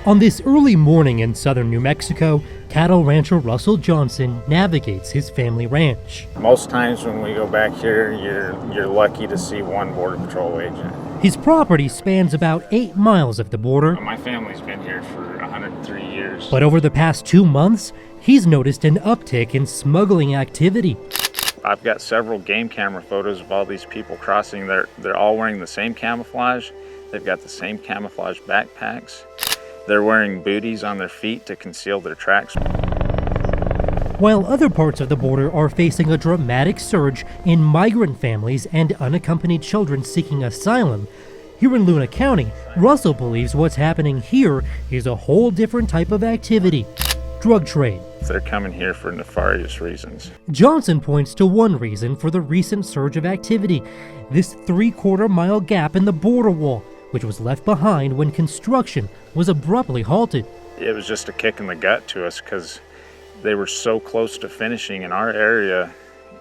On this early morning in southern New Mexico, cattle rancher Russell Johnson navigates his family ranch. Most times when we go back here, you're lucky to see one Border Patrol agent. His property spans about 8 miles of the border. My family's been here for 103 years. But over the past 2 months, he's noticed an uptick in smuggling activity. I've got several game camera photos of all these people crossing. They're all wearing the same camouflage. They've got the same camouflage backpacks. They're wearing booties on their feet to conceal their tracks. While other parts of the border are facing a dramatic surge in migrant families and unaccompanied children seeking asylum, here in Luna County, Russell believes what's happening here is a whole different type of activity: drug trade. They're coming here for nefarious reasons. Johnson points to one reason for the recent surge of activity: this 3/4 mile gap in the border wall, which was left behind when construction was abruptly halted. It was just a kick in the gut to us because they were so close to finishing in our area,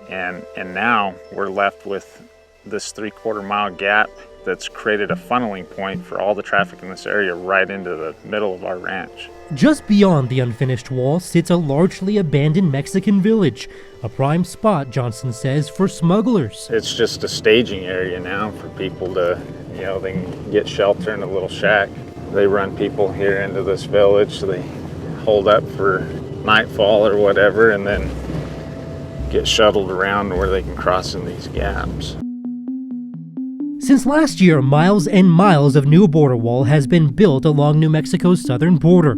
and now we're left with this 3/4 mile gap that's created a funneling point for all the traffic in this area right into the middle of our ranch. Just beyond the unfinished wall sits a largely abandoned Mexican village, a prime spot, Johnson says, for smugglers. It's just a staging area now for people to, they can get shelter in a little shack. They run people here into this village, so they hold up for nightfall or whatever, and then get shuttled around where they can cross in these gaps. Since last year, miles and miles of new border wall has been built along New Mexico's southern border.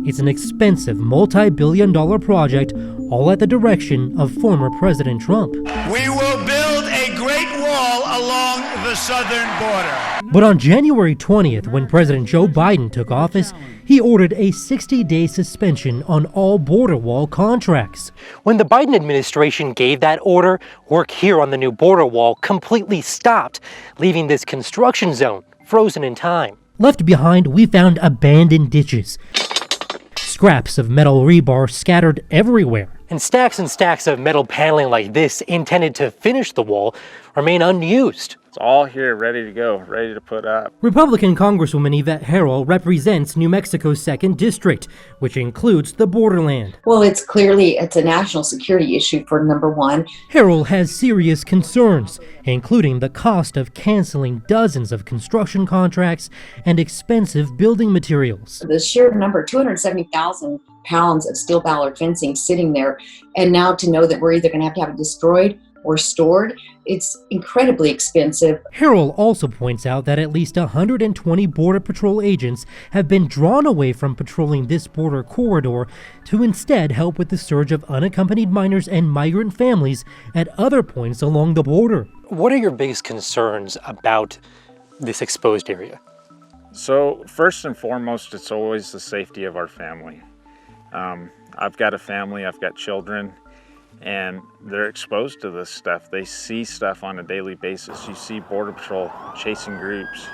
It's an expensive, multi-billion-dollar project, all at the direction of former President Trump. We will build a great wall along the southern border. But on January 20th, when President Joe Biden took office, he ordered a 60-day suspension on all border wall contracts. When the Biden administration gave that order, work here on the new border wall completely stopped, leaving this construction zone frozen in time. Left behind, we found abandoned ditches, scraps of metal rebar scattered everywhere, and stacks of metal paneling like this intended to finish the wall remain unused. It's all here ready to go, ready to put up. Republican Congresswoman Yvette Harrell represents New Mexico's 2nd District, which includes the borderland. Well, it's a national security issue for number one. Harrell has serious concerns, including the cost of canceling dozens of construction contracts and expensive building materials. The sheer number, 270,000 pounds of steel ballard fencing sitting there, and now to know that we're either going to have it destroyed or stored, it's incredibly expensive. Harrell also points out that at least 120 Border Patrol agents have been drawn away from patrolling this border corridor to instead help with the surge of unaccompanied minors and migrant families at other points along the border. What are your biggest concerns about this exposed area? So first and foremost, it's always the safety of our family. I've got a family, I've got children, and they're exposed to this stuff. They see stuff on a daily basis. You see Border Patrol chasing groups,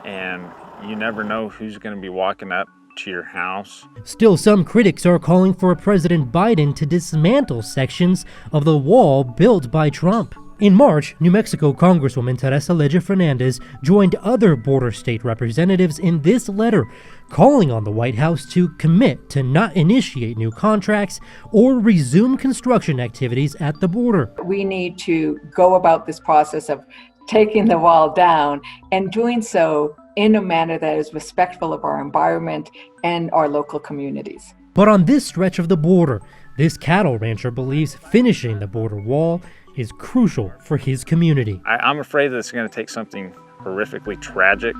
and you never know who's going to be walking up to your house. Still, some critics are calling for President Biden to dismantle sections of the wall built by Trump. In March, New Mexico Congresswoman Teresa Leger Fernandez joined other border state representatives in this letter, calling on the White House to commit to not initiate new contracts or resume construction activities at the border. We need to go about this process of taking the wall down and doing so in a manner that is respectful of our environment and our local communities. But on this stretch of the border, this cattle rancher believes finishing the border wall is crucial for his community. I'm afraid that it's going to take something horrifically tragic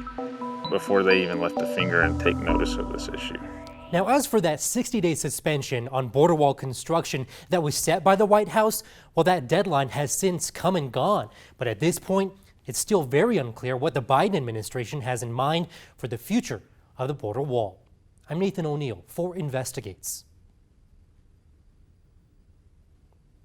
before they even lift a finger and take notice of this issue. Now, as for that 60-day suspension on border wall construction that was set by the White House, well, that deadline has since come and gone. But at this point, it's still very unclear what the Biden administration has in mind for the future of the border wall. I'm Nathan O'Neill for Investigates.